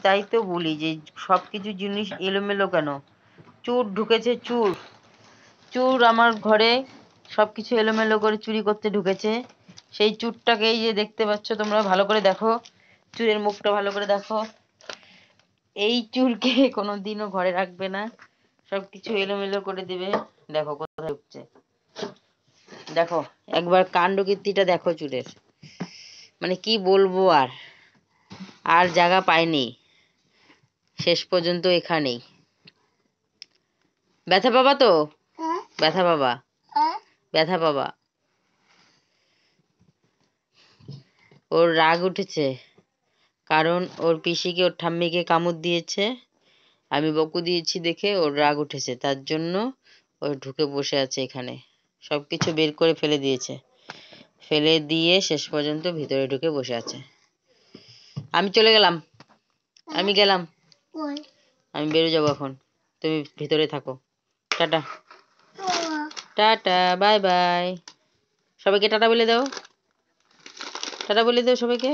তাই তো বলি যে সবকিছু জিনিস এলোমেলো কেন। চোর ঢুকেছে, চোর চোর আমার ঘরে সবকিছু এলোমেলো করে চুরি করতে ঢুকেছে। সেই চোরটাকে এই যে দেখতে পাচ্ছ তোমরা, ভালো করে দেখো, চোরের মুখটা ভালো করে দেখো। এই চোরকে কোনোদিনও ঘরে রাখবে না, সবকিছু এলোমেলো করে দেবে। দেখো কোথায় ঢুকছে, দেখো একবার কাণ্ডকীর্তিটা দেখো চোরের, মানে কি বলবো আর। আর জায়গা পায়নি, শেষ পর্যন্ত এখানেই। ব্যথা পাবা তো, ব্যথা পাবা, ব্যথা পাবা। ওর রাগ উঠেছে, কারণ ওর পিসিকে, ওর ঠাম্মিকে কামড় দিয়েছে, আমি বকু দিয়েছি দেখে ওর রাগ উঠেছে, তার জন্য ও ঢুকে বসে আছে এখানে। সবকিছু বের করে ফেলে দিয়েছে, ফেলে দিয়ে শেষ পর্যন্ত ভিতরে ঢুকে বসে আছে। আমি চলে গেলাম, আমি গেলাম, আমি বেরো যাবো এখন, তুমি ভিতরে থাকো। Tata, tata, bye bye. সবাইকে টাটা বলে দাও, টাটা বলে দাও সবাইকে।